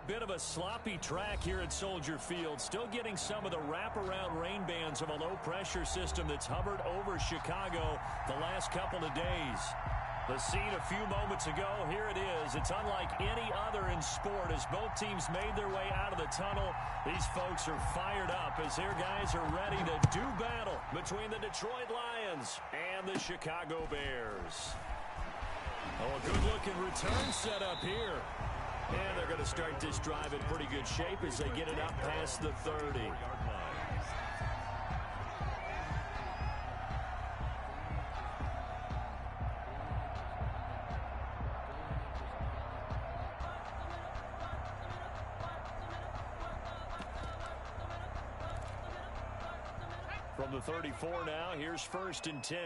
bit of a sloppy track here at Soldier Field. Still getting some of the wraparound rain bands of a low-pressure system that's hovered over Chicago the last couple of days. The scene a few moments ago, here it is. It's unlike any other in sport as both teams made their way out of the tunnel. These folks are fired up as their guys are ready to do battle between the Detroit Lions and the Chicago Bears. Oh, a good-looking return set up here. And they're going to start this drive in pretty good shape as they get it up past the 30. From the 34 now, here's 1st and 10.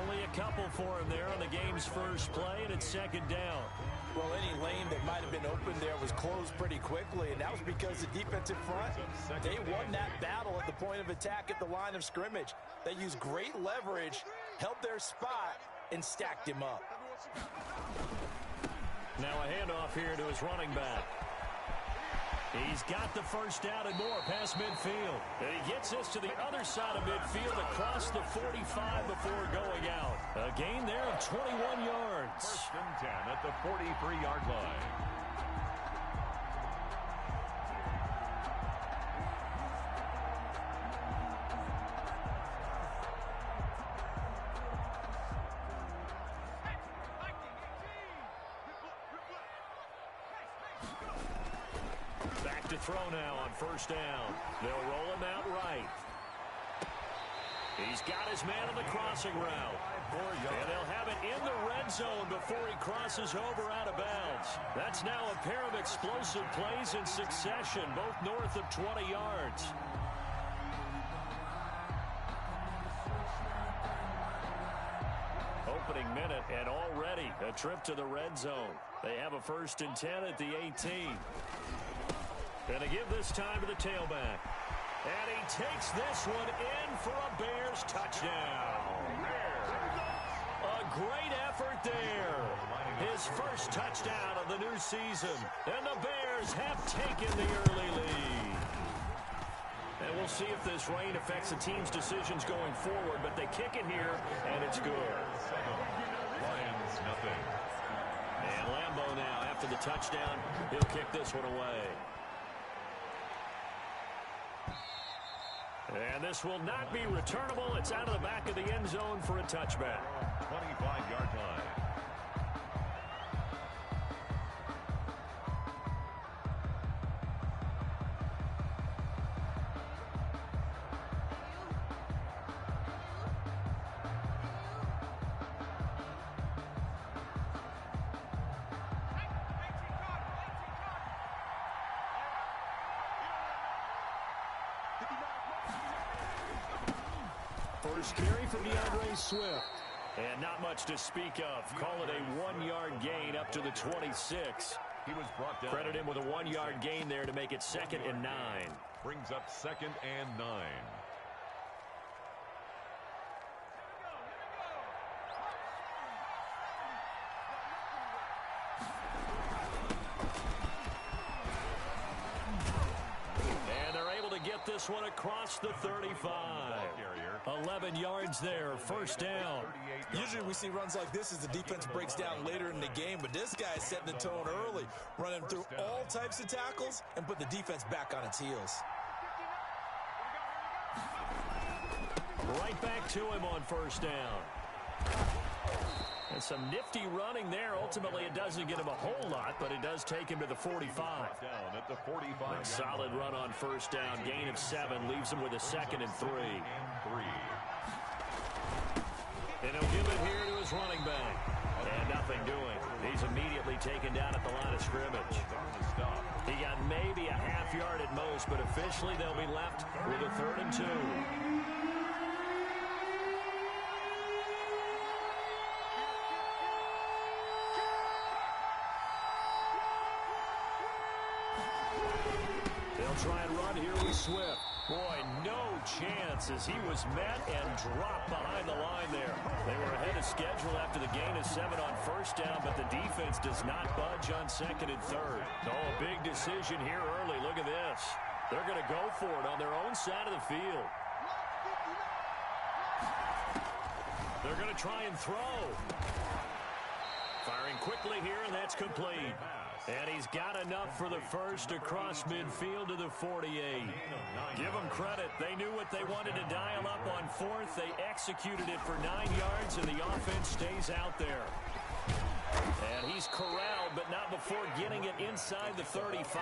Only a couple for him there on the game's first play, and it's 2nd down. Well, any lane that might have been open there was closed pretty quickly, and that was because the defensive front, they won that battle at the point of attack at the line of scrimmage. They used great leverage, held their spot, and stacked him up. Now a handoff here to his running back. He's got the first down and more past midfield. And he gets this to the other side of midfield across the 45 before going out. A gain there of 21 yards. 1st and 10 at the 43-yard line. Back to throw now on 1st down. They'll roll him out right. He's got his man on the crossing route. And they'll have it in the red zone before he crosses over out of bounds. That's now a pair of explosive plays in succession, both north of 20 yards. Opening minute, and already a trip to the red zone. They have a 1st and 10 at the 18. And they give this time to the tailback. And he takes this one in for a Bears touchdown. A great effort there. His first touchdown of the new season. And the Bears have taken the early lead. And we'll see if this rain affects the team's decisions going forward, but they kick it here, and it's good. Lions, nothing. And Lambeau now, after the touchdown, he'll kick this one away. And this will not be returnable. It's out of the back of the end zone for a touchback. 25-yard line. First carry for DeAndre Swift. And not much to speak of. Call it a 1-yard gain up to the 26. He was brought down. Credit him with a 1-yard gain there to make it 2nd and 9. Brings up 2nd and 9. And they're able to get this one across the 35. 11 yards there, 1st down. Usually we see runs like this as the defense breaks down later in the game, but this guy's setting the tone early, running through all types of tackles and put the defense back on its heels. Right back to him on 1st down. And some nifty running there. Ultimately, it doesn't get him a whole lot, but it does take him to the 45. Down at the 45. A solid run on 1st down. Gain of 7 leaves him with a 2nd and 3. And he'll give it here to his running back. And nothing doing. He's immediately taken down at the line of scrimmage. He got maybe a half yard at most, but officially they'll be left with a 3rd and 2. Try and run here with Swift. Boy, no chance as he was met and dropped behind the line there. They were ahead of schedule after the gain of 7 on first down, but the defense does not budge on second and third. Oh, a big decision here early. Look at this. They're going to go for it on their own side of the field. They're going to try and throw. Firing quickly here, and that's complete. And he's got enough for the first across midfield to the 48. Give them credit. They knew what they wanted to dial up on fourth. They executed it for 9 yards, and the offense stays out there. And he's corralled, but not before getting it inside the 35.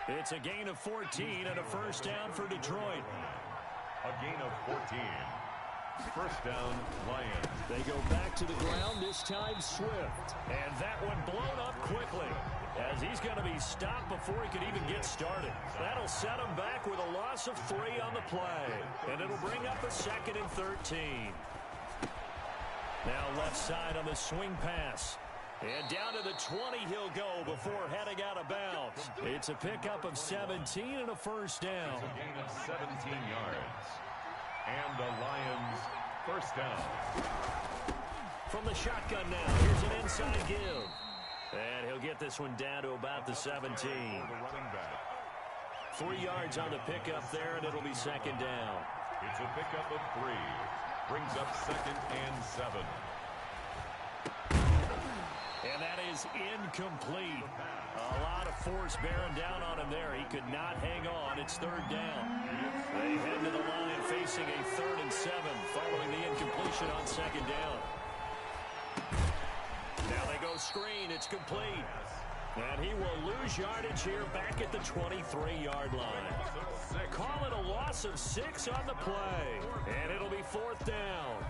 It's a gain of 14 and a first down for Detroit. A gain of 14. First down, Lions. They go back to the ground, this time Swift. And that one blown up quickly as he's going to be stopped before he could even get started. That'll set him back with a loss of 3 on the play. And it'll bring up a second and 13. Now left side on the swing pass. And down to the 20 he'll go before heading out of bounds. It's a pickup of 17 and a first down. It's a gain of 17 yards. And the Lions first down. From the shotgun now, here's an inside give. And he'll get this one down to about the 17. 3 yards on the pickup there, and it'll be second down. It's a pickup of 3. Brings up second and 7. And that is incomplete. A lot of force bearing down on him there. He could not hang on. It's third down. They head to the line facing a 3rd and 7 following the incompletion on second down. Now they go screen. It's complete. And he will lose yardage here back at the 23-yard line. Call it a loss of 6 on the play. And it'll be 4th down.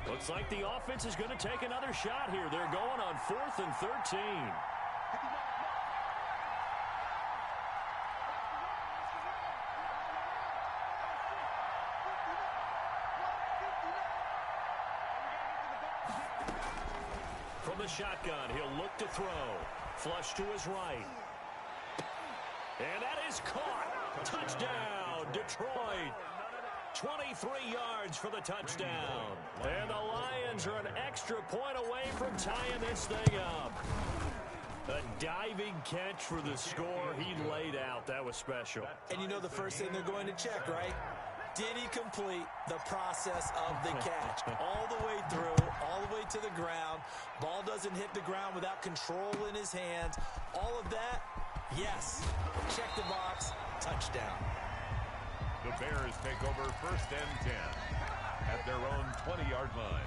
Looks like the offense is going to take another shot here. They're going on 4th and 13. From the shotgun, he'll look to throw. Flush to his right. And that is caught. Touchdown, Detroit. 23 yards for the touchdown. And the Lions are an extra point away from tying this thing up. A diving catch for the score. He laid out. That was special. And you know the first thing they're going to check, right? Did he complete the process of the catch? All the way through, all the way to the ground. Ball doesn't hit the ground without control in his hands. All of that, yes. Check the box, touchdown. The Bears take over first and 10 at their own 20-yard line.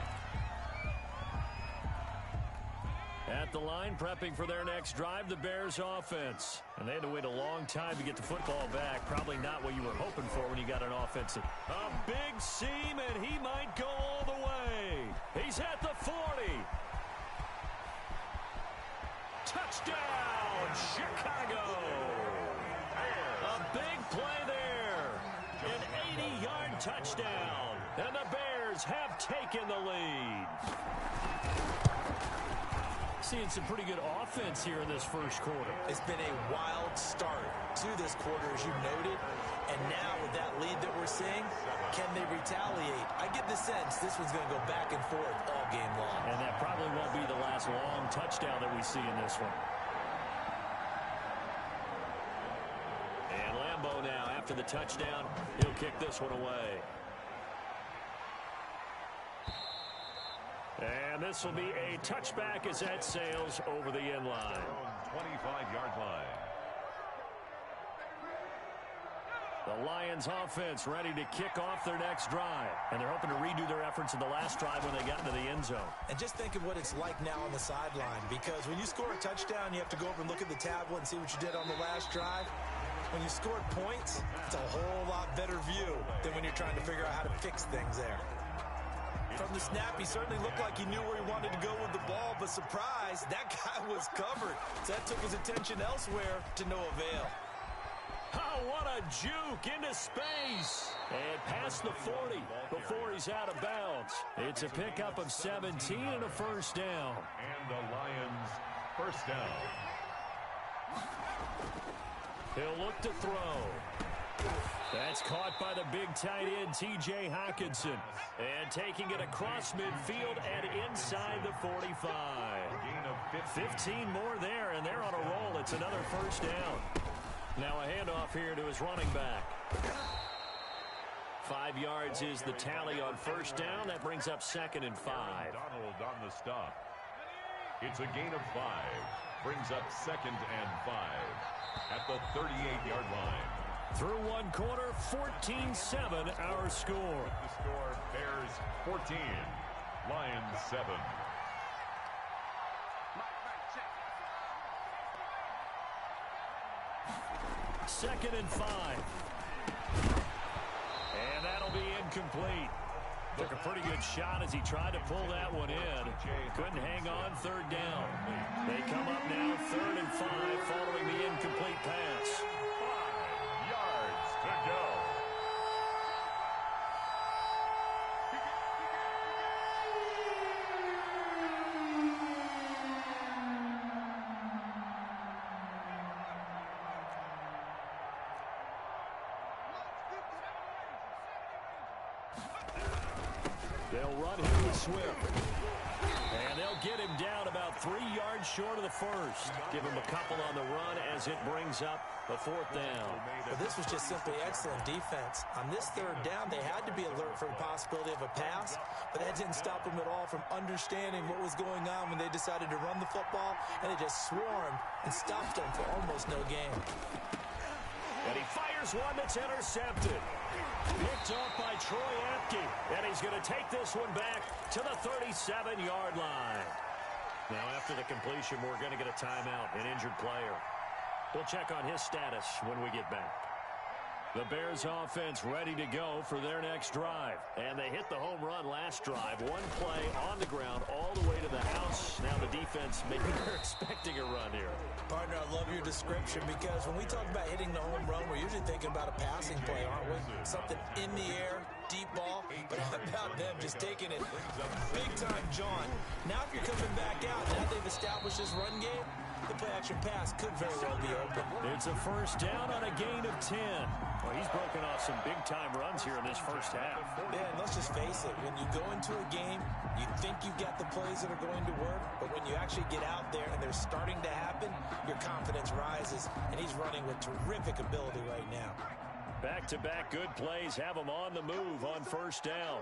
At the line, prepping for their next drive, the Bears offense. And they had to wait a long time to get the football back. Probably not what you were hoping for when you got an offensive. A big seam, and he might go all the way. He's at the 40. Touchdown, Chicago. A big play there. An 80-yard touchdown. And the Bears have taken the lead. Seeing some pretty good offense here in this first quarter. It's been a wild start to this quarter, as you noted. And now with that lead that we're seeing, can they retaliate? I get the sense this one's going to go back and forth all game long. And that probably won't be the last long touchdown that we see in this one. And Lambeau now, after the touchdown, he'll kick this one away. And this will be a touchback as that sails over the end line. 25-yard line. The Lions offense ready to kick off their next drive. And they're hoping to redo their efforts in the last drive when they got into the end zone. And just think of what it's like now on the sideline. Because when you score a touchdown, you have to go over and look at the tablet and see what you did on the last drive. When you scored points, it's a whole lot better view than when you're trying to figure out how to fix things there. From the snap, he certainly looked like he knew where he wanted to go with the ball, but surprise, that guy was covered. So that took his attention elsewhere to no avail. Oh, what a juke into space. And past the 40 before he's out of bounds. It's a pickup of 17 and a first down. And the Lions first down. He'll look to throw. That's caught by the big tight end, T.J. Hawkinson. And taking it across midfield and inside the 45. 15 more there, and they're on a roll. It's another first down. Now a handoff here to his running back. 5 yards is the tally on first down. That brings up 2nd and 5. Donald on the stop. It's a gain of 5. Brings up 2nd and 5 at the 38-yard line. Through one quarter, 14-7 our score. The score, Bears 14, Lions 7. Second and 5. And that'll be incomplete. Took a pretty good shot as he tried to pull that one in. Couldn't hang on, third down. They come up now, 3rd and 5, following the incomplete pass. 5 yards to go. They'll run him with Swift. And they'll get him down about 3 yards short of the first. Give him a couple on the run as it brings up the 4th down. Well, this was just simply excellent defense. On this 3rd down, they had to be alert for the possibility of a pass, but that didn't stop them at all from understanding what was going on when they decided to run the football, and they just swarmed and stopped them for almost no gain. And he fires one that's intercepted. Picked off by Troy Apke. And he's going to take this one back to the 37-yard line. Now, after the completion, we're going to get a timeout, an injured player. We'll check on his status when we get back. The Bears offense ready to go for their next drive. And they hit the home run last drive. One play on the ground all the way to the house. Now the defense, maybe they're expecting a run here. Partner, I love your description because when we talk about hitting the home run, we're usually thinking about a passing play, aren't we? Something in the air, deep ball, but how about them just taking it big-time jaunt. Now if you're coming back out, now they've established this run game, the play-action pass could very well be open. It's a first down on a gain of 10. Well, he's broken off some big-time runs here in this first half. Yeah, and let's just face it. When you go into a game, you think you've got the plays that are going to work, but when you actually get out there and they're starting to happen, your confidence rises, and he's running with terrific ability right now. Back-to-back good plays have him on the move on first down.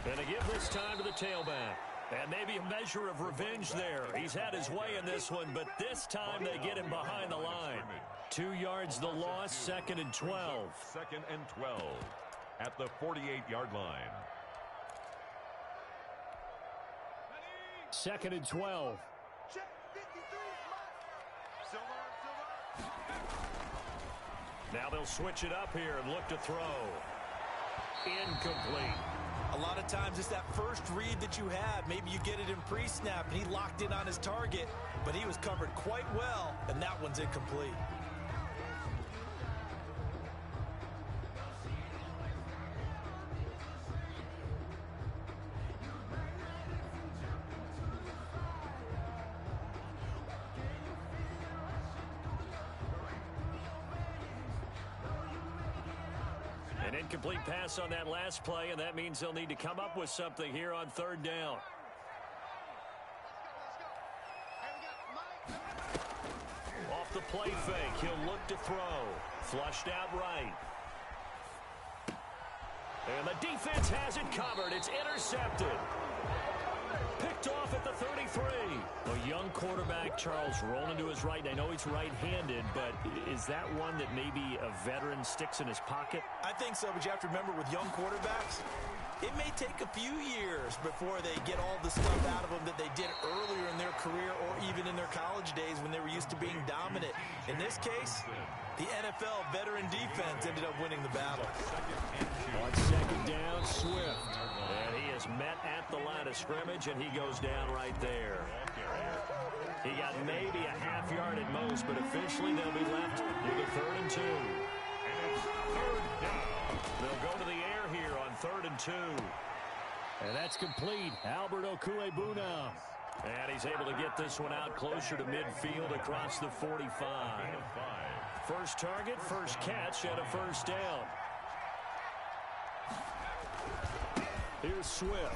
And they give this time to the tailback. And maybe a measure of revenge there. He's had his way in this one, but this time they get him behind the line. 2 yards the loss, 2nd and 12. 2nd and 12 at the 48-yard line. 2nd and 12. Now they'll switch it up here and look to throw. Incomplete. A lot of times it's that first read that you have. Maybe you get it in pre-snap, and he locked in on his target, but he was covered quite well, and that one's incomplete. An incomplete pass on that last play, and that means they'll need to come up with something here on 3rd down. Off the play fake, he'll look to throw. Flushed out right. And the defense has it covered. It's intercepted. Picked off at the 33. A young quarterback, Charles, rolling to his right. I know he's right-handed, but is that one that maybe a veteran sticks in his pocket? I think so, but you have to remember with young quarterbacks, it may take a few years before they get all the stuff out of them that they did earlier in their career or even in their college days when they were used to being dominant. In this case, the NFL veteran defense ended up winning the battle. On 2nd down, Swift. And he is met at the line of scrimmage, and he goes down right there. He got maybe a half yard at most, but officially they'll be left with a 3rd and 2. They'll go to the air here on 3rd and 2. And that's complete. Albert Okuebuna. And he's able to get this one out closer to midfield across the 45. First target, first catch, and a first down. Here's Swift.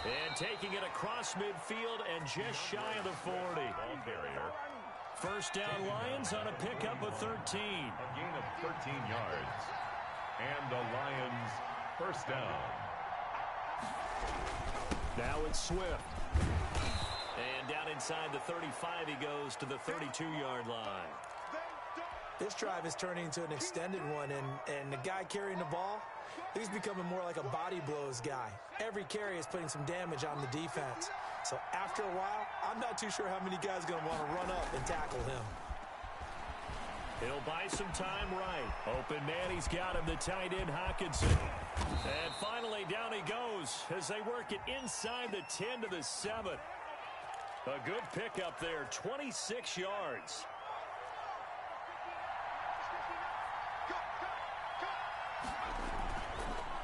And taking it across midfield and just shy of the 40. Ball carrier. First down Lions on a pickup of 13. A gain of 13 yards. And the Lions first down. Now it's Swift. And down inside the 35 he goes to the 32-yard line. This drive is turning into an extended one, and the guy carrying the ball, he's becoming more like a body blows guy. Every carry is putting some damage on the defense. So after a while, I'm not too sure how many guys are going to want to run up and tackle him. He'll buy some time right. Open man, he's got him, the tight end Hawkinson. And finally down he goes as they work it inside the 10 to the 7. A good pickup there, 26 yards.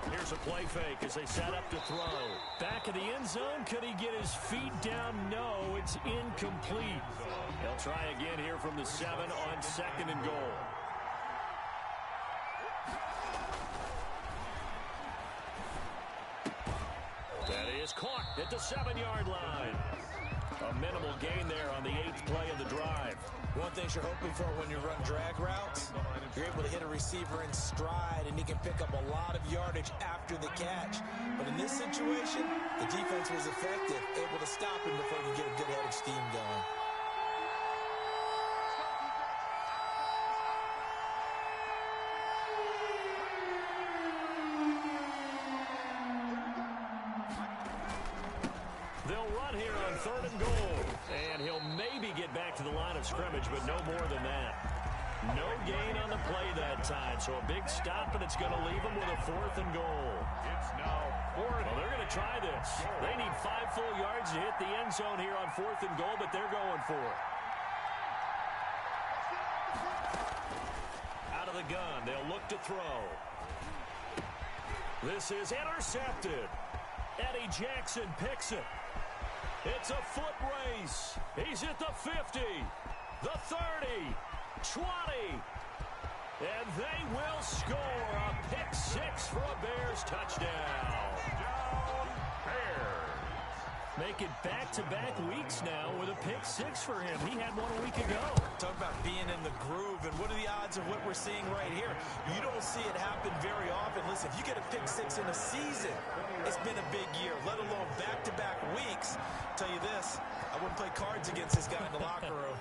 Here's a play fake as they set up to throw. Back in the end zone. Could he get his feet down? No, it's incomplete. They'll try again here from the 7 on second and goal. That is caught at the 7-yard line. A minimal gain there on the 8th play of the drive. One thing you're hoping for when you run drag routes, you're able to hit a receiver in stride, and he can pick up a lot of yardage after the catch. But in this situation, the defense was effective, able to stop him before he could get a good head of steam going. They'll run here on third and goal. And he'll maybe get back to the line of scrimmage, but no more than that. No gain on the play that time, so a big stop, and it's going to leave him with a 4th and goal. It's now 4th. Well, they're going to try this. They need 5 full yards to hit the end zone here on 4th and goal, but they're going for it. Out of the gun, they'll look to throw. This is intercepted. Eddie Jackson picks it. It's a foot race. He's at the 50, the 30, 20, and they will score a pick 6 for a Bears touchdown. Down Bears. Make it back-to-back weeks now with a pick 6 for him. He had one a week ago. Talk about being in the groove, and what are the odds of what we're seeing right here? You don't see it happen very often. Listen, if you get a pick 6 in a season, it's been a big year, let alone back-to-back weeks. I'll tell you this, I wouldn't play cards against this guy in the locker room.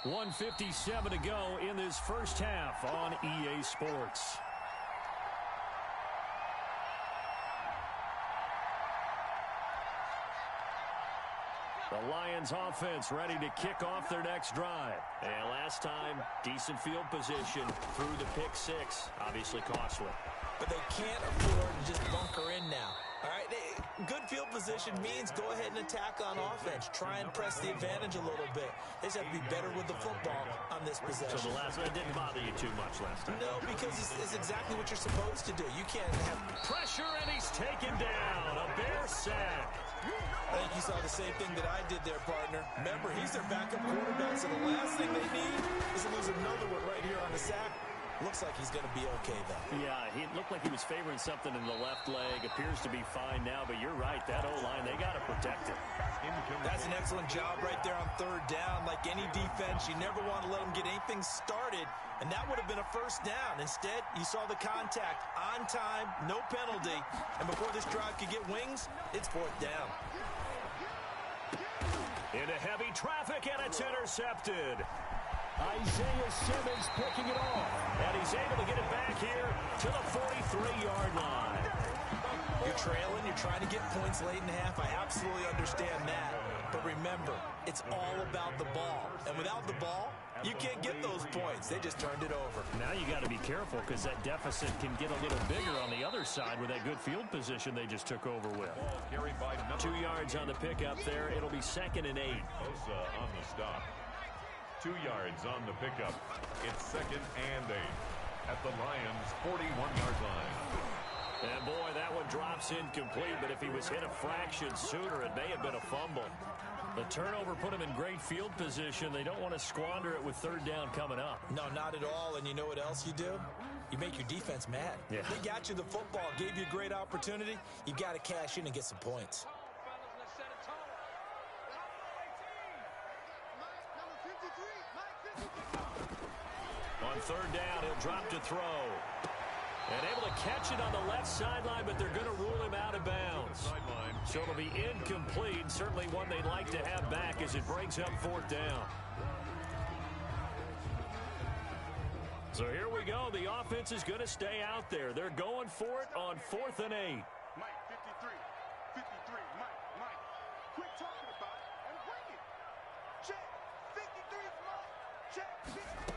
$1:57 to go in this first half on EA Sports. The Lions offense ready to kick off their next drive. And last time, decent field position through the pick 6. Obviously costly. But they can't afford to just bunker in now. All right, good field position means go ahead and attack on offense. Try and press the advantage a little bit. They just have to be better with the football on this possession. So the last one didn't bother you too much last time? No, because it's exactly what you're supposed to do. You can't have pressure, and he's taken down. A Bear sack. I think you saw the same thing that I did there, partner. Remember, he's their backup quarterback, so the last thing they need is to lose another one right here on the sack. Looks like he's going to be okay, though. Yeah, he looked like he was favoring something in the left leg. Appears to be fine now, but you're right. That O-line, they got to protect it. That's an excellent job right there on third down. Like any defense, you never want to let them get anything started, and that would have been a first down. Instead, you saw the contact on time, no penalty, and before this drive could get wings, it's 4th down. Into heavy traffic, and it's intercepted. Isaiah Simmons picking it off. And he's able to get it back here to the 43-yard line. You're trailing. You're trying to get points late in the half. I absolutely understand that. But remember, it's all about the ball. And without the ball, you can't get those points. They just turned it over. Now you got to be careful because that deficit can get a little bigger on the other side with that good field position they just took over with. 2 yards on the pickup there. It'll be 2nd and 8. Bosa on the stop. 2 yards on the pickup. It's 2nd and 8 at the Lions' 41-yard line. And boy, that one drops incomplete, but if he was hit a fraction sooner, it may have been a fumble. The turnover put him in great field position. They don't want to squander it with third down coming up. No, not at all. And you know what else you do? You make your defense mad. Yeah. They got you the football, gave you a great opportunity. You've got to cash in and get some points. On third down, he'll drop to throw. And able to catch it on the left sideline, but they're going to rule him out of bounds. So it'll be incomplete. Certainly one they'd like to have back as it brings up fourth down. So here we go. The offense is going to stay out there. They're going for it on 4th and 8. Mike, 53. 53. Mike. Quit talking about it and bring it. Check. 53 is Mike. Check. 53.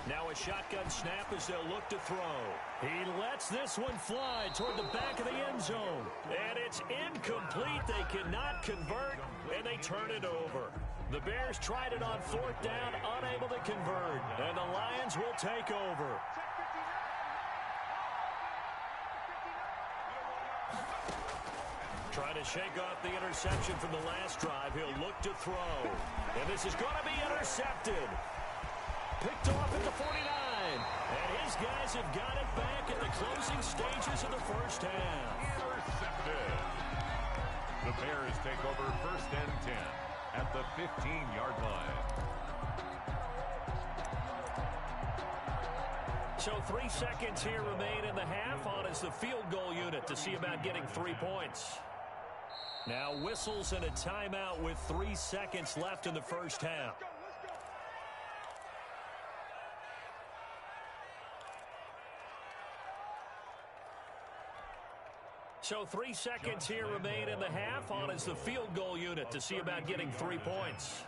Now a shotgun snap as they'll look to throw. He lets this one fly toward the back of the end zone. And it's incomplete. They cannot convert, and they turn it over. The Bears tried it on 4th down, unable to convert. And the Lions will take over. Trying to shake off the interception from the last drive. He'll look to throw. And this is going to be intercepted. Picked off at the 49. And his guys have got it back at the closing stages of the first half. Intercepted. The Bears take over 1st and 10 at the 15-yard line. So 3 seconds here remain in the half. On is the field goal unit to see about getting 3 points. Now whistles and a timeout with 3 seconds left in the first half. So 3 seconds here remain in the half. On is the field goal unit to see about getting 3 points.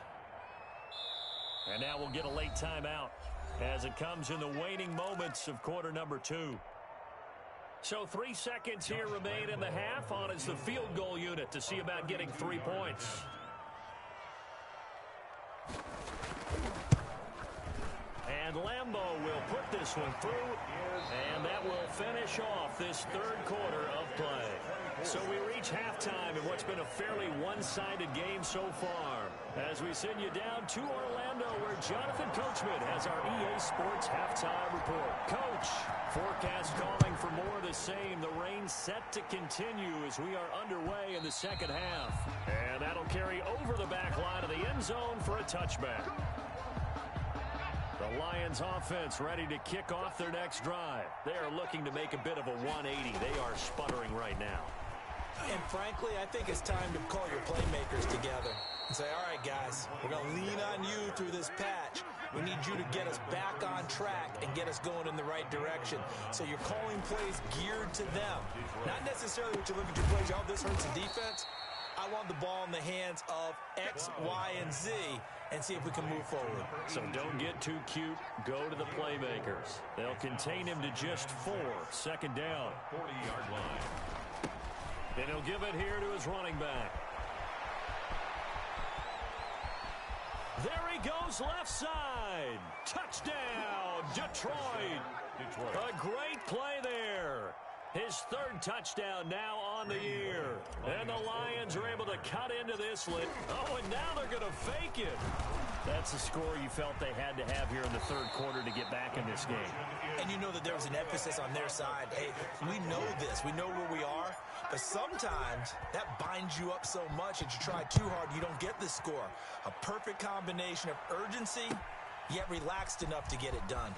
And now we'll get a late timeout as it comes in the waning moments of quarter number 2. So 3 seconds here remain in the half. On is the field goal unit to see about getting 3 points. And Lambeau will put this one through, and that will finish off this third quarter of play. So we reach halftime in what's been a fairly one-sided game so far, as we send you down to Orlando, where Jonathan Coachman has our EA Sports halftime report. Coach, forecast calling for more of the same. The rain set to continue as we are underway in the second half. And that'll carry over the back line of the end zone for a touchback. The Lions offense ready to kick off their next drive. They are looking to make a bit of a 180. They are sputtering right now. And frankly, I think it's time to call your playmakers together and say, all right, guys, we're going to lean on you through this patch. We need you to get us back on track and get us going in the right direction. So you're calling plays geared to them. Not necessarily what you look at your plays, oh, this hurts the defense. I want the ball in the hands of X, Y, and Z and see if we can move forward. So don't get too cute. Go to the playmakers. They'll contain him to just 4. Second down. 40-yard line. And he'll give it here to his running back. There he goes, left side. Touchdown, Detroit. A great play there. His third touchdown now on the year. And the Lions are able to cut into this one. Oh, and now they're going to fake it. That's the score you felt they had to have here in the third quarter to get back in this game. And you know that there was an emphasis on their side. Hey, we know this. We know where we are. But sometimes that binds you up so much that you try too hard, you don't get the score. A perfect combination of urgency, yet relaxed enough to get it done.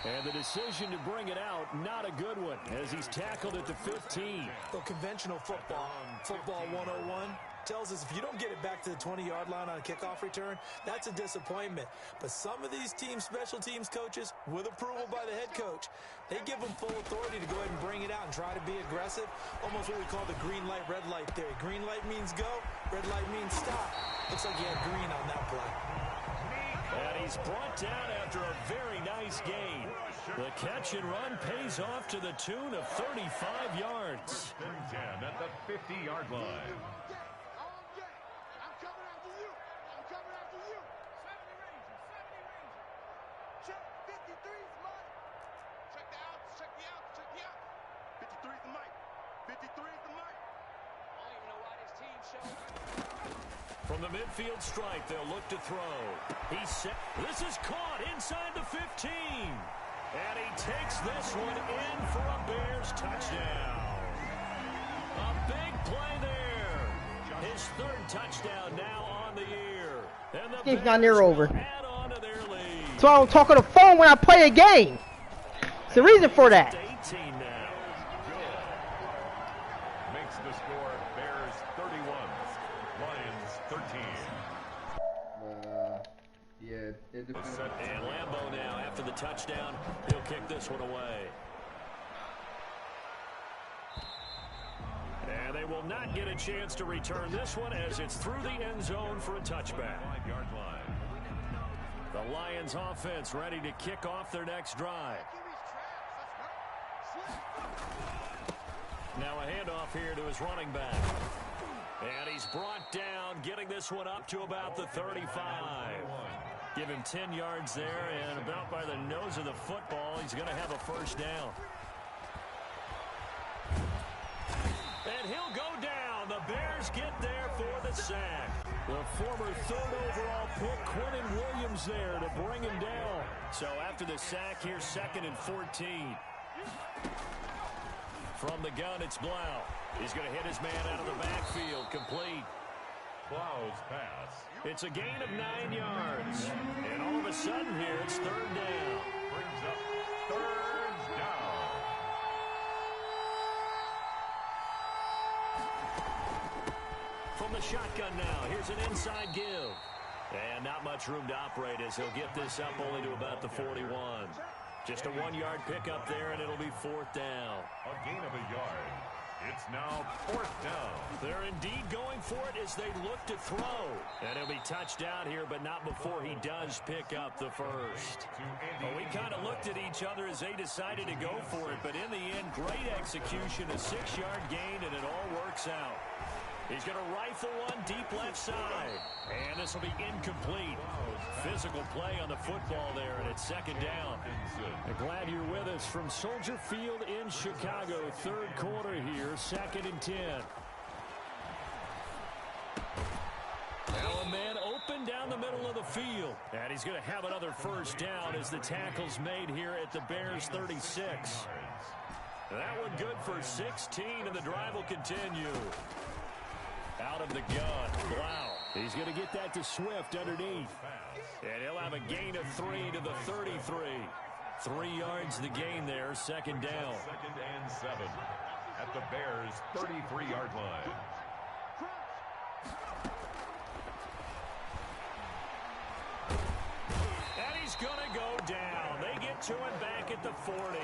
And the decision to bring it out, not a good one, as he's tackled at the 15. So conventional football 101, tells us if you don't get it back to the 20-yard line on a kickoff return, that's a disappointment. But some of these special teams coaches, with approval by the head coach, they give them full authority to go ahead and bring it out and try to be aggressive. Almost what we call the green light, red light theory. Green light means go, red light means stop. Looks like you had green on that play. And he's brought down after a very nice gain. The catch and run pays off to the tune of 35 yards. 10 at the 50-yard line. Check me out. Check me out. 53 is the mic. 53 is the mic. I don't even know why this team showed. From the midfield stripe, they'll look to throw. He's set. This is caught inside the 15. And he takes this one in for a Bears touchdown. A big play there. His third touchdown now on the year. And the Game's not near over. add on to their lead. That's why I don't talk on the phone when I play a game. There's a reason for that. 18 now. Makes the score Bears 31, Lions 13. And Lambeau now, after the touchdown, he'll kick this one away. And they will not get a chance to return this one as it's through the end zone for a touchback. 5-yard line. The Lions offense ready to kick off their next drive. Now a handoff here to his running back. And he's brought down, getting this one up to about the 35. Give him 10 yards there, and about by the nose of the football, he's going to have a first down. And he'll go down. The Bears get there for the sack. The former third overall pick, Quentin Williams, there to bring him down. So after the sack, here's 2nd and 14. From the gun, it's Blau. He's going to hit his man out of the backfield, complete. Blau's pass. It's a gain of 9 yards. And all of a sudden here, it's 3rd down. Brings up 3rd down. From the shotgun now, here's an inside give. And not much room to operate as he'll get this up only to about the 41. Just a 1-yard pickup there, and it'll be 4th down. A gain of a yard. It's now 4th down. They're indeed going for it as they look to throw. And he'll be touched out here, but not before he does pick up the first. Well, we kind of looked at each other as they decided to go for it, but in the end, great execution, a 6-yard gain, and it all works out. He's going to rifle one deep left side. And this will be incomplete. Physical play on the football there, and it's 2nd down. I'm glad you're with us from Soldier Field in Chicago. 3rd quarter here, 2nd and 10. Now a man open down the middle of the field. And he's going to have another first down as the tackle's made here at the Bears 36. That one good for 16, and the drive will continue. Out of the gun, Blau. He's going to get that to Swift underneath. And he'll have a gain of 3 to the 33. 3 yards the gain there, 2nd down. 2nd and 7 at the Bears' 33-yard line. And he's going to go down. They get to him back at the 40.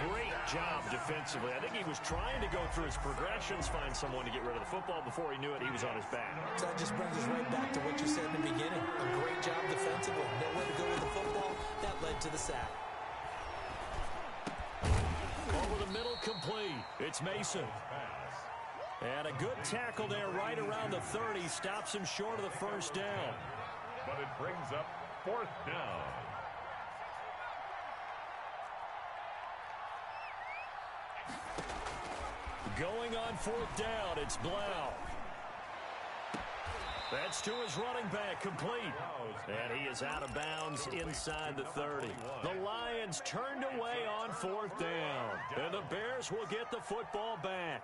Great job defensively. I think he was trying to go through his progressions, find someone to get rid of the football. Before he knew it, he was on his back. So that just brings us right back to what you said in the beginning. A great job defensively. Nowhere to go with the football. That led to the sack. Over the middle, complete. It's Mason. And a good tackle there right around the 30. Stops him short of the first down. But it brings up 4th down. Going on 4th down, it's Blau. That's to his running back, complete. And he is out of bounds inside the 30. The Lions turned away on 4th down. And the Bears will get the football back.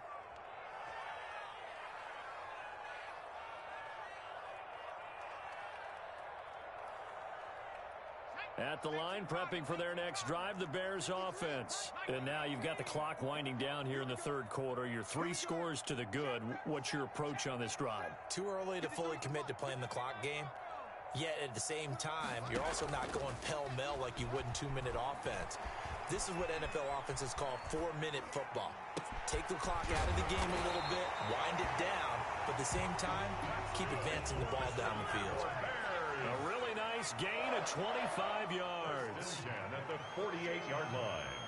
At the line, prepping for their next drive, the Bears offense. And now you've got the clock winding down here in the 3rd quarter. You're 3 scores to the good. What's your approach on this drive? Too early to fully commit to playing the clock game. Yet at the same time, you're also not going pell-mell like you would in 2-minute offense. This is what NFL offenses call 4-minute football. Take the clock out of the game a little bit, wind it down, but at the same time, keep advancing the ball down the field. A really nice gain of 25 yards. At the 48-yard line.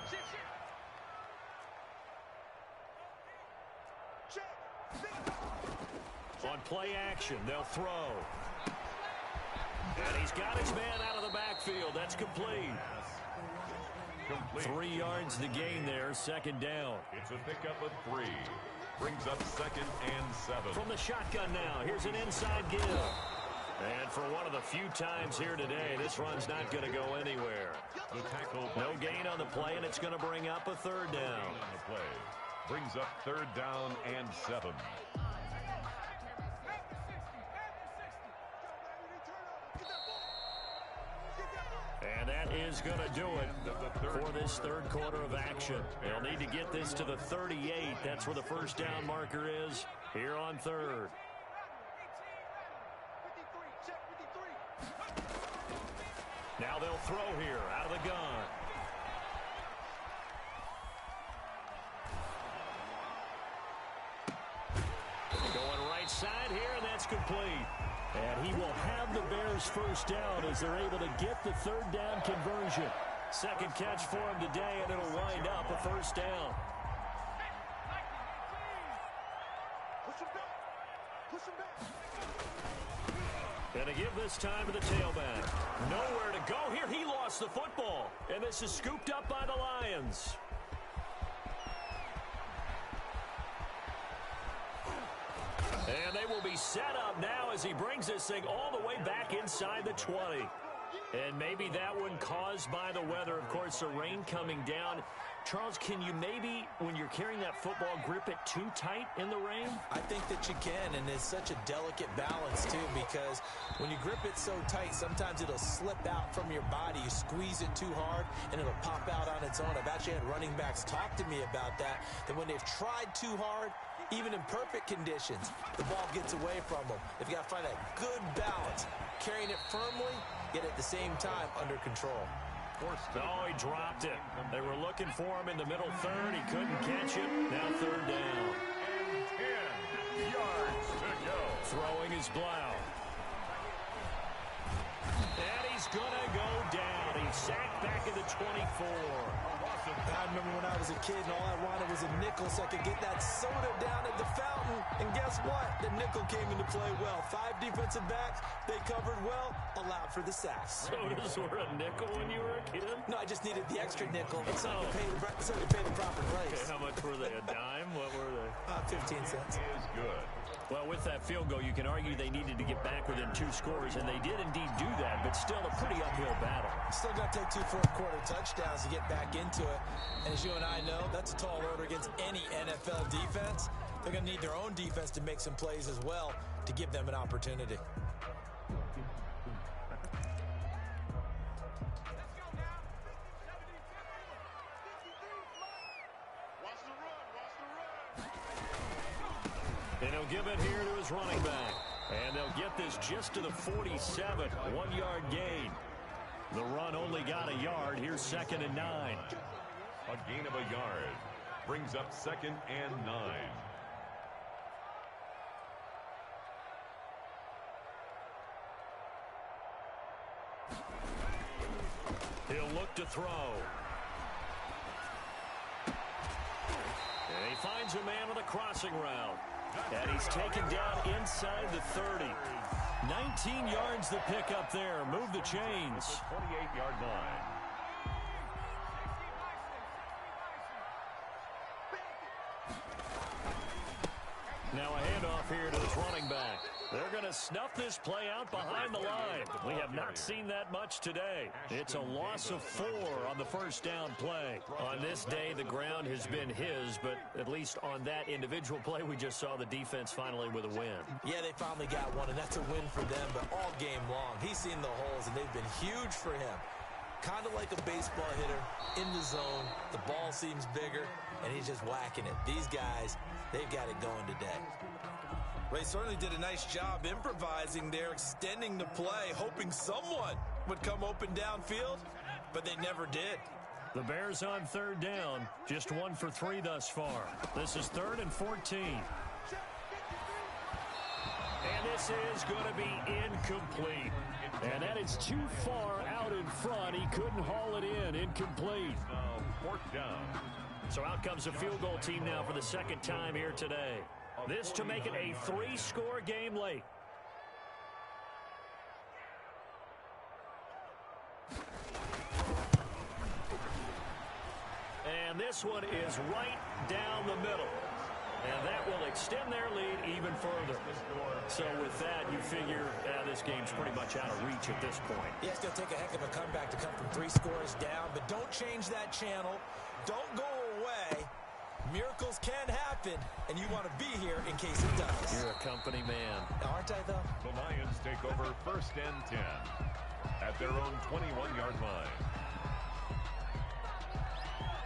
On play action, they'll throw. And he's got his man out of the backfield. That's complete. Complete. 3 yards to gain there, second down. It's a pickup of 3. Brings up 2nd and 7. From the shotgun now, here's an inside give. And for one of the few times here today, this run's not going to go anywhere. The tackle. No gain on the play, and it's going to bring up a third down. On the play. Brings up 3rd down and 7. And that is going to do it for this third quarter of action. They'll need to get this to the 38. That's where the first down marker is here on third. Now they'll throw here out of the gun. Going right side here, and that's complete. And he will have the Bears first down as they're able to get the third down conversion. Second catch for him today, and it'll wind up a first down. And to give this time to the tailback. Nowhere to go here. He lost the football. And this is scooped up by the Lions. And they will be set up now as he brings this thing all the way back inside the 20. And maybe that one caused by the weather. Of course, the rain coming down. Charles, can you maybe, when you're carrying that football, grip it too tight in the rain? I think that you can, and it's such a delicate balance, too, because when you grip it so tight, sometimes it'll slip out from your body. You squeeze it too hard, and it'll pop out on its own. I've actually had running backs talk to me about that when they've tried too hard, even in perfect conditions, the ball gets away from them. They've got to find a good balance, carrying it firmly, yet at the same time under control. Oh, he dropped it. They were looking for him in the middle third. He couldn't catch it. Now third down. And 10 yards to go. Throwing is Blau. And he's going to go down. He's sacked back at the 24. I remember when I was a kid and all I wanted was a nickel so I could get that soda down at the fountain. And guess what? The nickel came into play well. 5 defensive backs, they covered well, allowed for the sacks. Sodas were a nickel when you were a kid? No, I just needed the extra nickel so to pay the proper price. Okay, how much were they? A dime? What were they? 15 cents. Is good. Well, with that field goal, you can argue they needed to get back within 2 scores, and they did indeed do that, but still a pretty uphill battle. Still got to take 2 fourth-quarter touchdowns to get back into it. And as you and I know, that's a tall order against any NFL defense. They're going to need their own defense to make some plays as well to give them an opportunity. And he'll give it here to his running back. And they'll get this just to the 47, 1-yard gain. The run only got a yard. Here's 2nd and 9. A gain of a yard. Brings up 2nd and 9. He'll look to throw. And he finds a man on the crossing route. And he's taken down inside the 30. 19 yards to pick up there. Move the chains. 28-yard line. Now a handoff here to this running back. They're going to snuff this play out behind the line. We have not seen that much today. It's a loss of 4 on the first down play. On this day, the ground has been his, but at least on that individual play, we just saw the defense finally with a win. Yeah, they finally got one, and that's a win for them, but all game long, he's seen the holes, and they've been huge for him. Kind of like a baseball hitter in the zone. The ball seems bigger, and he's just whacking it. These guys, they've got it going today. Ray certainly did a nice job improvising there, extending the play, hoping someone would come open downfield, but they never did. The Bears on third down, just 1 for 3 thus far. This is 3rd and 14. And this is going to be incomplete. And that is too far out in front. He couldn't haul it in. Incomplete. 4th down. So out comes a field goal team now for the 2nd time here today. This to make it a 3-score game late. this one is right down the middle. And that will extend their lead even further. So with that, you figure this game's pretty much out of reach at this point. Yeah, it's going to take a heck of a comeback to come from 3 scores down. But don't change that channel. Don't go away. Miracles can happen, and you want to be here in case it does. You're a company man. Aren't I, though? The Lions take over 1st and 10 at their own 21-yard line.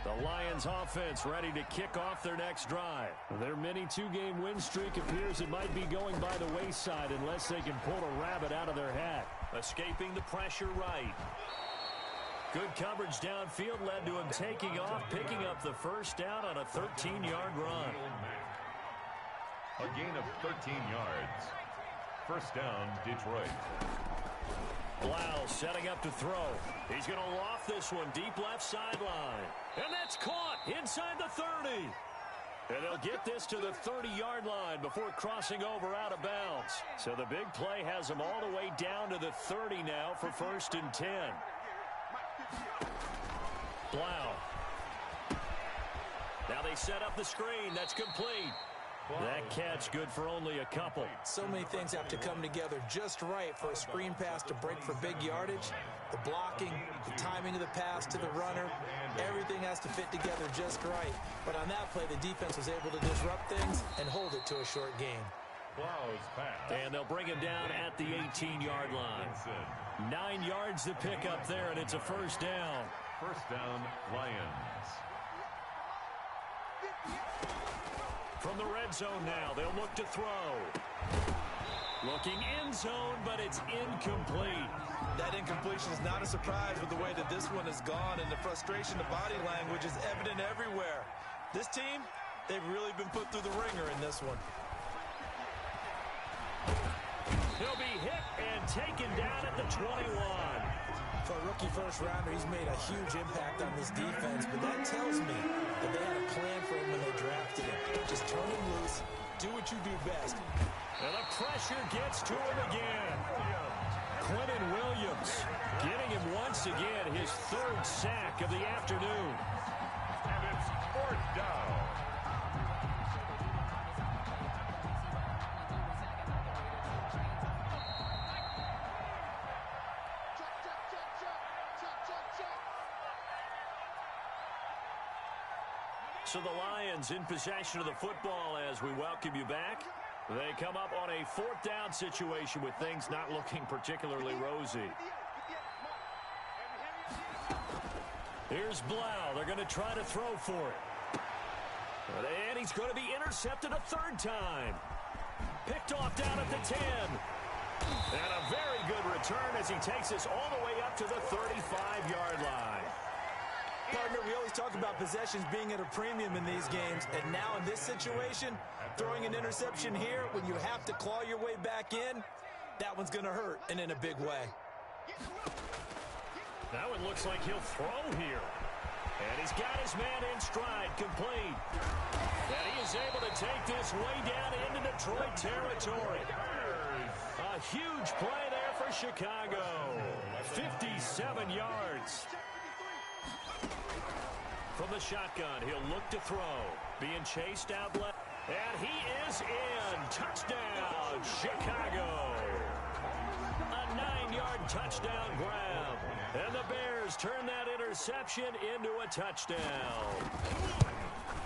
The Lions offense ready to kick off their next drive. Their mini 2-game win streak appears it might be going by the wayside unless they can pull a rabbit out of their hat. Escaping the pressure right. Good coverage downfield led to him taking off, picking up the first down on a 13-yard run. A gain of 13 yards. 1st down, Detroit. Blau setting up to throw. He's going to loft this one deep left sideline. And that's caught inside the 30. And they'll get this to the 30-yard line before crossing over out of bounds. So the big play has them all the way down to the 30 now for 1st and 10. Blau. Now they set up the screen. That's complete. That catch good for only a couple. So many things have to come together just right for a screen pass to break for big yardage. The blocking, the timing of the pass to the runner, everything has to fit together just right. But on that play, the defense was able to disrupt things and hold it to a short game. And they'll bring him down at the 18-yard line. 9 yards to pick up there, and it's a 1st down. 1st down, Lions. From the red zone now, they'll look to throw. Looking end zone, but it's incomplete. That incompletion is not a surprise with the way that this one has gone, and the frustration, the body language is evident everywhere. This team, they've really been put through the ringer in this one. He'll be hit and taken down at the 21. For a rookie first-rounder, he's made a huge impact on this defense, but that tells me that they had a plan for him when they drafted him. Just turn him loose, do what you do best. And the pressure gets to him again. Quentin Williams getting him once again, his 3rd sack of the afternoon. And it's 4th down. So the Lions in possession of the football as we welcome you back. They come up on a 4th down situation with things not looking particularly rosy. Here's Blau. They're going to try to throw for it. And he's going to be intercepted a 3rd time. Picked off down at the 10. And a very good return as he takes us all the way up to the 35-yard line. Partner, we always talk about possessions being at a premium in these games, and now in this situation, throwing an interception here when you have to claw your way back in, that one's going to hurt, and in a big way. That one looks like he'll throw here. And he's got his man in stride, complete. And he is able to take this way down into Detroit territory. A huge play there for Chicago. 57 yards. From the shotgun, he'll look to throw. Being chased out left. And he is in. Touchdown, Chicago. A 9-yard touchdown grab. And the Bears turn that interception into a touchdown.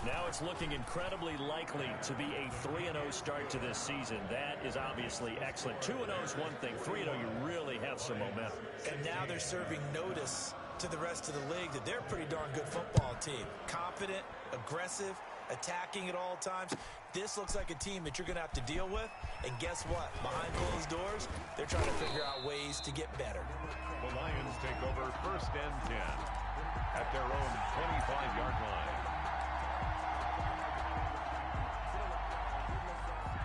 Now it's looking incredibly likely to be a 3-0 start to this season. That is obviously excellent. 2-0 is one thing. 3-0, you really have some momentum. And now they're serving notice to the rest of the league that they're a pretty darn good football team. Confident, aggressive, attacking at all times. This looks like a team that you're going to have to deal with. And guess what? Behind closed doors, they're trying to figure out ways to get better. The Lions take over 1st and 10 at their own 25-yard line.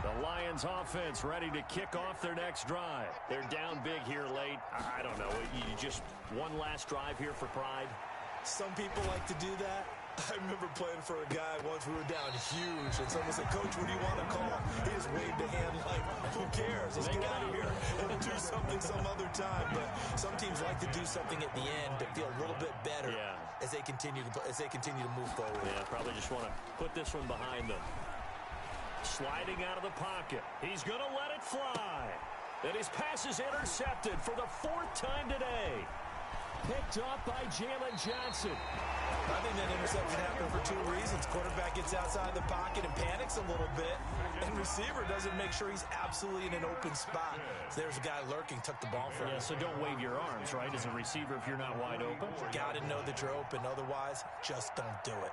The Lions offense ready to kick off their next drive. They're down big here late. I don't know. You just one last drive here for pride? Some people like to do that. I remember playing for a guy once. We were down huge, and someone said, "Coach, what do you want to call?" He just waved a hand like, "Who cares? Let's get out of here and do something some other time." But some teams like to do something at the end to feel a little bit better. Yeah. as they continue to move forward. Yeah, probably just want to put this one behind them. Sliding out of the pocket. He's going to let it fly. And his pass is intercepted for the 4th time today. Picked off by Jalen Johnson. I think that interception happened for 2 reasons. Quarterback gets outside the pocket and panics a little bit, and receiver doesn't make sure he's absolutely in an open spot. So there's a guy lurking, took the ball from him. Yeah, so don't wave your arms, right, as a receiver if you're not wide open. Got to know that you're open. Otherwise, just don't do it.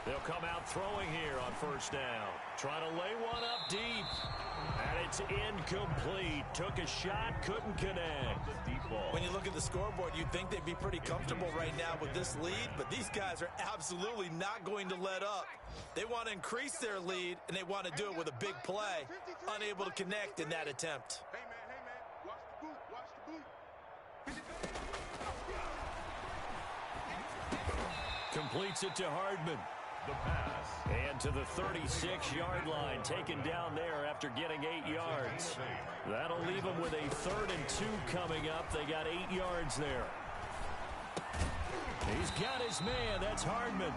They'll come out throwing here on 1st down. Trying to lay one up deep. And it's incomplete. Took a shot, couldn't connect. When you look at the scoreboard, you'd think they'd be pretty comfortable right now with this lead, but these guys are absolutely not going to let up. They want to increase their lead, and they want to do it with a big play. Unable to connect in that attempt. Hey, man, watch the boot, watch the boot. Completes it to Hardman. The pass. And to the 36-yard line, taken down there after getting 8 yards. That'll leave them with a 3rd and 2 coming up. They got 8 yards there. He's got his man. That's Hardman.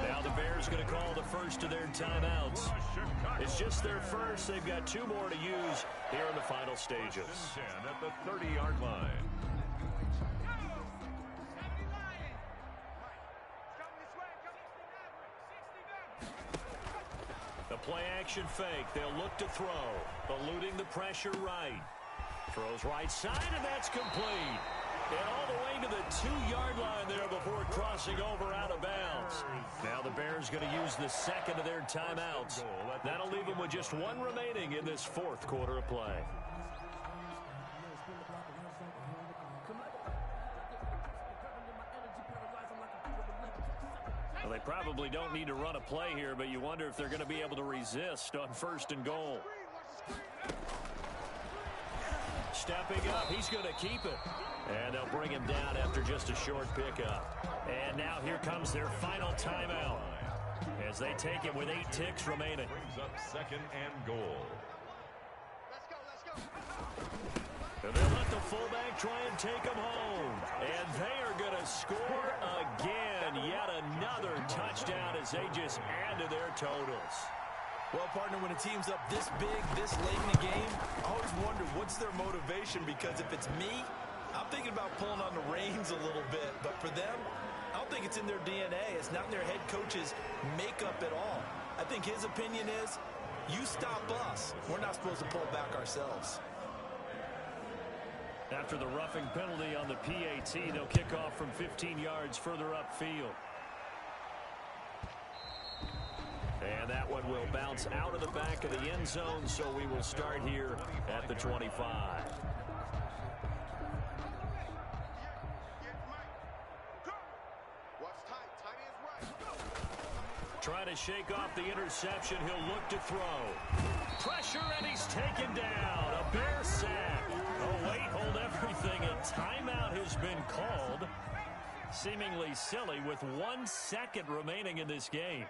Now the Bears going to call the first of their timeouts. It's just their first. They've got 2 more to use here in the final stages. At the 30-yard line. The play-action fake. They'll look to throw. Eluding the pressure right. Throws right side, and that's complete. And all the way to the 2-yard line there before crossing over out of bounds. Now the Bears going to use the 2nd of their timeouts. That'll leave them with just 1 remaining in this 4th quarter of play. Well, they probably don't need to run a play here, but you wonder if they're going to be able to resist on 1st and goal. Stepping up, he's going to keep it. And they'll bring him down after just a short pickup. And now here comes their final timeout as they take it with 8 ticks remaining. Brings up 2nd and goal. Let's go. And they'll let the fullback try and take him home. And they are going to score again. Yet another touchdown as they just add to their totals. Well, partner, when a team's up this big, this late in the game, I always wonder what's their motivation, because if it's me, I'm thinking about pulling on the reins a little bit. But for them, I don't think it's in their DNA. It's not in their head coach's makeup at all. I think his opinion is, you stop us. We're not supposed to pull back ourselves. After the roughing penalty on the PAT, they'll kick off from 15 yards further upfield. And that one will bounce out of the back of the end zone, so we will start here at the 25. Trying to shake off the interception. He'll look to throw. Pressure, and he's taken down. A Bear sack. Oh, wait, hold everything. A timeout has been called. Seemingly silly with 1 second remaining in this game.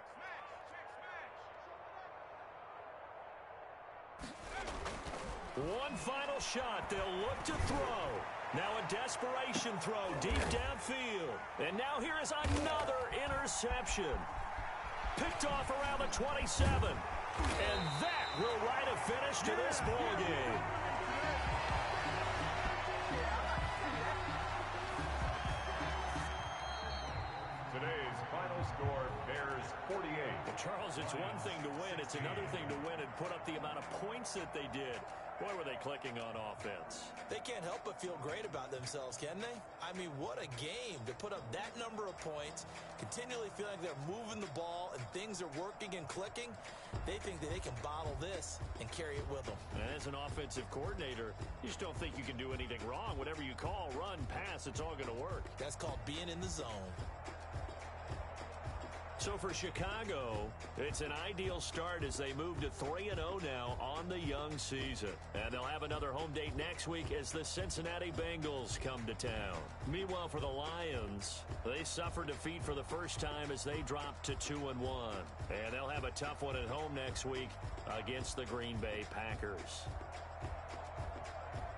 One final shot. They'll look to throw. Now a desperation throw deep downfield. And now here is another interception. Picked off around the 27. And that will write a finish to this ball game. Today's final score, Bears 48. Charles, it's one thing to win. It's another thing to win and put up the amount of points that they did. Boy, were they clicking on offense. They can't help but feel great about themselves, can they? I mean, what a game to put up that number of points, continually feel like they're moving the ball and things are working and clicking. They think that they can bottle this and carry it with them. And as an offensive coordinator, you just don't think you can do anything wrong. Whatever you call, run, pass, it's all going to work. That's called being in the zone. So for Chicago, it's an ideal start as they move to 3-0 now on the young season. And they'll have another home date next week as the Cincinnati Bengals come to town. Meanwhile, for the Lions, they suffered defeat for the first time as they dropped to 2-1. And they'll have a tough one at home next week against the Green Bay Packers.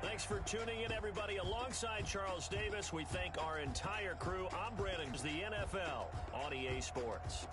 Thanks for tuning in, everybody. Alongside Charles Davis, we thank our entire crew. I'm Brandon, the NFL on EA Sports.